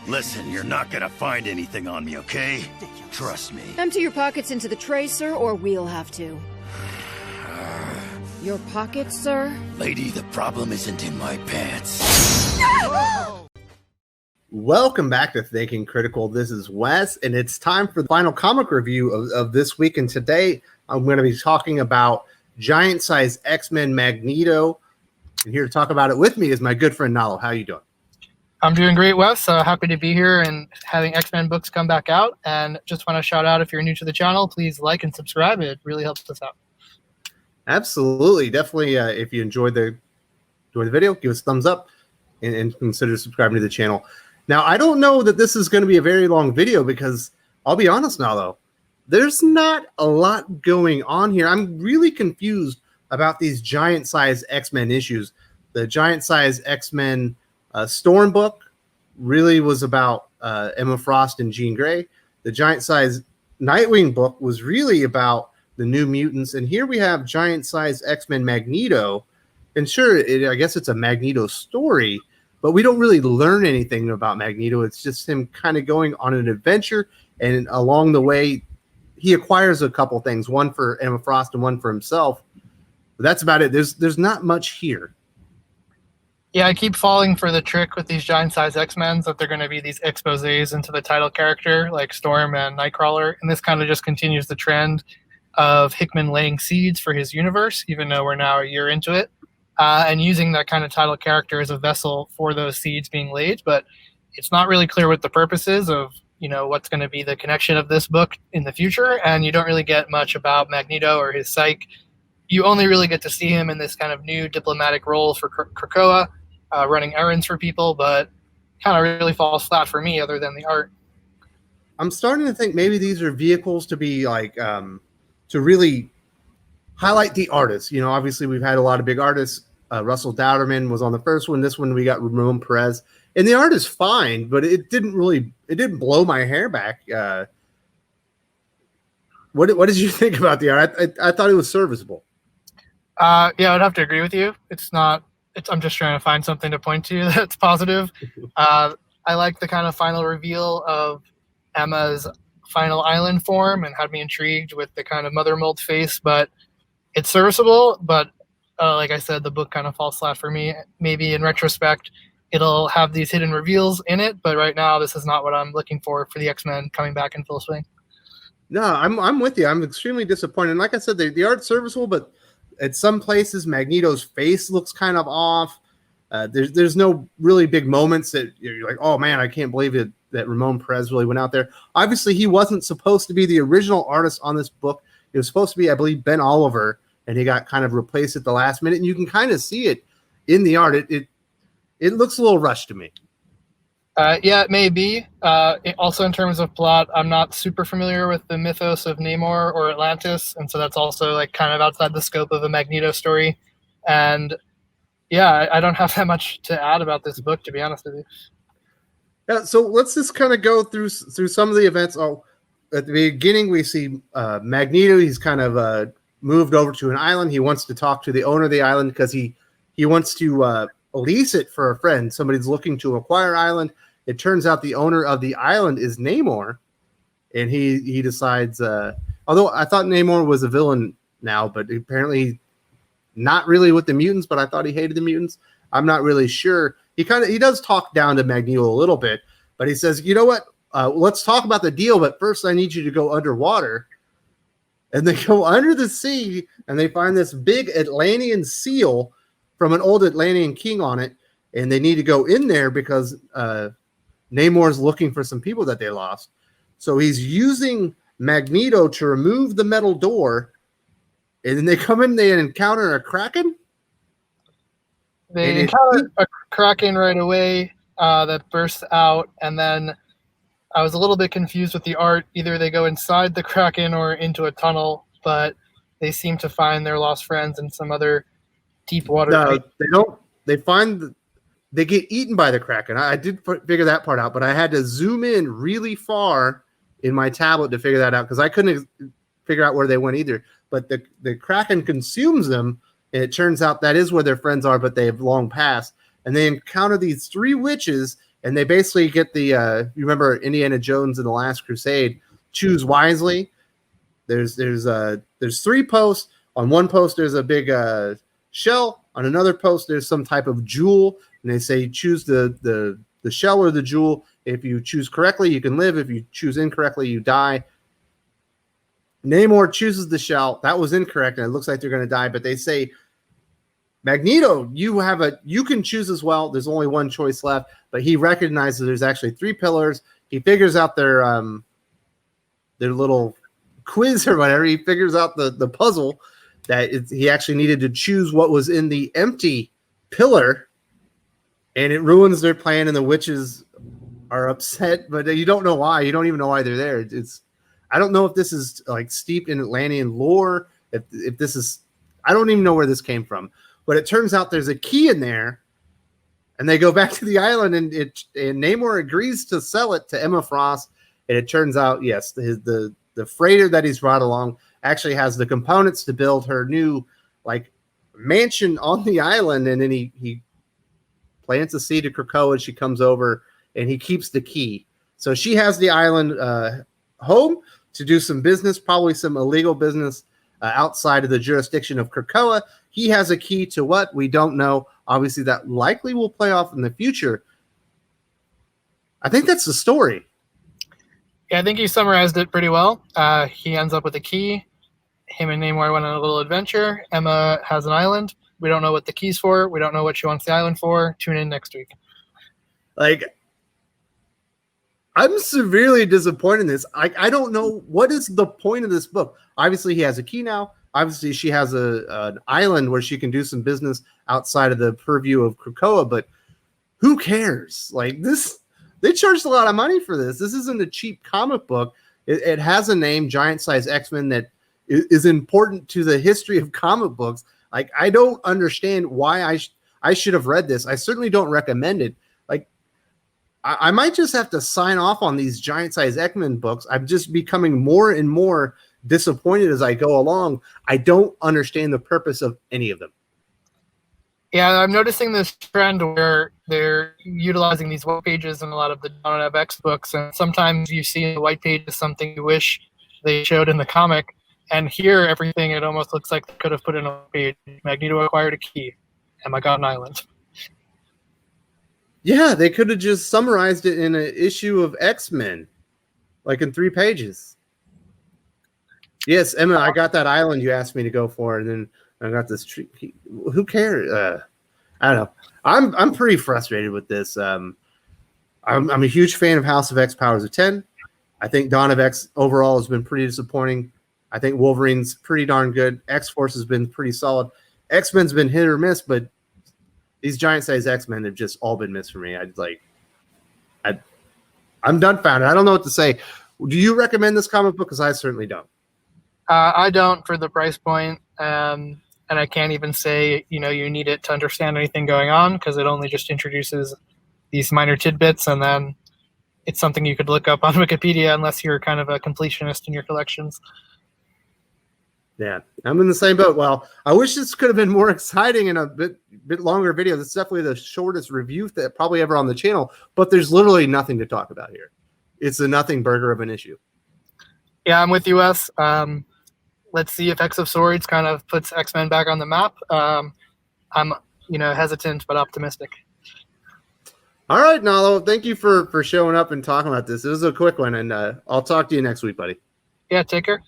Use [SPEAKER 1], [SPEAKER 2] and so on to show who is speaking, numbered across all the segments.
[SPEAKER 1] Listen, you're not gonna find anything on me, okay? Trust me.
[SPEAKER 2] Empty your pockets into the tray, sir, or we'll have to. Your pockets, sir?
[SPEAKER 1] Lady, the problem isn't in my pants.
[SPEAKER 3] Welcome back to Thinking Critical. This is Wes, and it's time for the final comic review of this week. And today I'm going to be talking about giant-sized X-Men Magneto. And here to talk about it with me is my good friend Nalo. How are you doing?
[SPEAKER 4] I'm doing great, Wes. Happy to be here and having X-Men books come back out. And just want to shout out, if you're new to the channel, please like and subscribe. It really helps us out.
[SPEAKER 3] Absolutely. Definitely, if you enjoyed the video, give us a thumbs up and consider subscribing to the channel. Now, I don't know that this is going to be a very long video because I'll be honest now, though. There's not a lot going on here. I'm really confused about these giant-sized X-Men issues. The giant-sized X-Men Storm book really was about Emma Frost and Jean Grey. The giant-sized Nightwing book was really about the New Mutants. And here we have giant-sized X-Men Magneto. And sure, I guess it's a Magneto story, but we don't really learn anything about Magneto. It's just him kind of going on an adventure, and along the way, he acquires a couple things, one for Emma Frost and one for himself. But that's about it. There's not much here.
[SPEAKER 4] Yeah, I keep falling for the trick with these giant-sized X-Men that they're going to be these exposés into the title character, like Storm and Nightcrawler. And this kind of just continues the trend of Hickman laying seeds for his universe, even though we're now a year into it, and using that kind of title character as a vessel for those seeds being laid. But it's not really clear what the purpose is of, what's going to be the connection of this book in the future. And you don't really get much about Magneto or his psyche. You only really get to see him in this kind of new diplomatic role for Krakoa, running errands for people, but kind of really falls flat for me other than the art.
[SPEAKER 3] I'm starting to think maybe these are vehicles to be like, to really highlight the artists. Obviously we've had a lot of big artists. Russell Dowderman was on the first one. This one we got Ramon Perez, and the art is fine, but it didn't blow my hair back. What did you think about the art? I thought it was serviceable.
[SPEAKER 4] Yeah, I'd have to agree with you. I'm just trying to find something to point to that's positive. I like the kind of final reveal of Emma's final island form and had me intrigued with the kind of mother mold face, but it's serviceable. But like I said, the book kind of falls flat for me. Maybe in retrospect, it'll have these hidden reveals in it, but right now this is not what I'm looking for the X-Men coming back in full swing.
[SPEAKER 3] No, I'm with you. I'm extremely disappointed. And like I said, the art's serviceable, but at some places, Magneto's face looks kind of off. There's no really big moments that you're like, oh man, I can't believe it that Ramon Perez really went out there. Obviously, he wasn't supposed to be the original artist on this book. It was supposed to be, I believe, Ben Oliver, and he got kind of replaced at the last minute. And you can kind of see it in the art. It looks a little rushed to me.
[SPEAKER 4] Yeah, it may be. Also, in terms of plot, I'm not super familiar with the mythos of Namor or Atlantis, and so that's also like kind of outside the scope of a Magneto story. And yeah, I don't have that much to add about this book, to be honest with you.
[SPEAKER 3] Yeah, so let's just kind of go through some of the events. Oh, at the beginning, we see Magneto. He's kind of moved over to an island. He wants to talk to the owner of the island because he wants to lease it for a friend. Somebody's looking to acquire island. It turns out the owner of the island is Namor, and he decides. Although I thought Namor was a villain now, but apparently not really with the mutants. But I thought he hated the mutants. I'm not really sure. He does talk down to Magneto a little bit, but he says, "You know what? Let's talk about the deal. But first, I need you to go underwater." And they go under the sea, and they find this big Atlantean seal from an old Atlantean king on it, and they need to go in there because Namor's looking for some people that they lost. So he's using Magneto to remove the metal door, and then they come in, they encounter a Kraken.
[SPEAKER 4] They encounter a Kraken right away that bursts out, and then I was a little bit confused with the art. Either they go inside the Kraken or into a tunnel, but they seem to find their lost friends in some other deep water.
[SPEAKER 3] No, they don't. They get eaten by the Kraken. I did figure that part out, but I had to zoom in really far in my tablet to figure that out because I couldn't figure out where they went either. But the Kraken consumes them, and it turns out that is where their friends are, but they have long passed. And they encounter these three witches, and they basically get the you remember Indiana Jones and the Last Crusade, choose wisely. There's 3 posts. On one post there's a big shell. On another post there's some type of jewel, and they say choose the shell or the jewel. If you choose correctly, you can live. If you choose incorrectly, you die. Namor chooses the shell. That was incorrect, and it looks like they're going to die. But they say, Magneto, you can choose as well. There's only one choice left, but he recognizes there's actually 3 pillars. He figures out their little quiz or whatever. He figures out the puzzle that he actually needed to choose what was in the empty pillar, and it ruins their plan. And the witches are upset, but you don't know why. You don't even know why they're there. I don't know if this is like steeped in Atlantean lore. If this is, I don't even know where this came from. But it turns out there's a key in there, and they go back to the island, and Namor agrees to sell it to Emma Frost. And it turns out, yes, the freighter that he's brought along actually has the components to build her new like mansion on the island. And then he plants a seed to Krakoa, and she comes over, and he keeps the key. So she has the island home to do some business, probably some illegal business outside of the jurisdiction of Krakoa. He has a key to what? We don't know. Obviously, that likely will play off in the future. I think that's the story.
[SPEAKER 4] Yeah, I think you summarized it pretty well. He ends up with a key. Him and Namor went on a little adventure. Emma has an island. We don't know what the key's for. We don't know what she wants the island for. Tune in next week.
[SPEAKER 3] Like, I'm severely disappointed in this. I don't know what is the point of this book. Obviously, he has a key now. Obviously, she has an island where she can do some business outside of the purview of Krakoa, but who cares? Like this, they charged a lot of money for this. This isn't a cheap comic book. It has a name, Giant Size X-Men, that is important to the history of comic books. Like, I don't understand why I should have read this. I certainly don't recommend it. Like, I might just have to sign off on these Giant Size X-Men books. I'm just becoming more and more disappointed as I go along. I don't understand the purpose of any of them.
[SPEAKER 4] Yeah, I'm noticing this trend where they're utilizing these white pages in a lot of the Dawn of X books, and sometimes you see in the white pages something you wish they showed in the comic, and here everything, it almost looks like they could have put in a page. Magneto acquired a key. Emma got an island.
[SPEAKER 3] Yeah, they could have just summarized it in an issue of X-Men, like in 3 pages. Yes, Emma, I got that island you asked me to go for, and then I got this tree. Who cares? I don't know. I'm pretty frustrated with this. I'm a huge fan of House of X Powers of 10. I think Dawn of X overall has been pretty disappointing. I think Wolverine's pretty darn good. X-Force has been pretty solid. X-Men's been hit or miss, but these Giant Size X-Men have just all been missed for me. I'm dumbfounded. I don't know what to say. Do you recommend this comic book? Because I certainly don't.
[SPEAKER 4] I don't, for the price point, and I can't even say you need it to understand anything going on, because it only just introduces these minor tidbits, and then it's something you could look up on Wikipedia unless you're kind of a completionist in your collections.
[SPEAKER 3] Yeah, I'm in the same boat. Well, I wish this could have been more exciting and a bit longer video. This is definitely the shortest review that probably ever on the channel, but there's literally nothing to talk about here. It's a nothing burger of an issue.
[SPEAKER 4] Yeah, I'm with you, Wes. Let's see if X of Swords kind of puts X-Men back on the map. I'm, hesitant but optimistic.
[SPEAKER 3] All right, Nalo, thank you for showing up and talking about this. It was a quick one, and I'll talk to you next week, buddy.
[SPEAKER 4] Yeah, take care.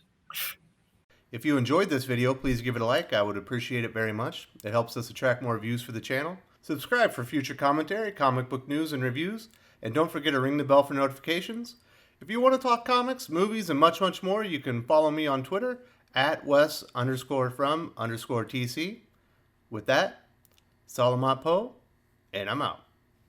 [SPEAKER 3] If you enjoyed this video, please give it a like. I would appreciate it very much. It helps us attract more views for the channel. Subscribe for future commentary, comic book news, and reviews. And don't forget to ring the bell for notifications. If you want to talk comics, movies, and much, much more, you can follow me on Twitter at Wes_from_TC. With that, Salamat Po, and I'm out.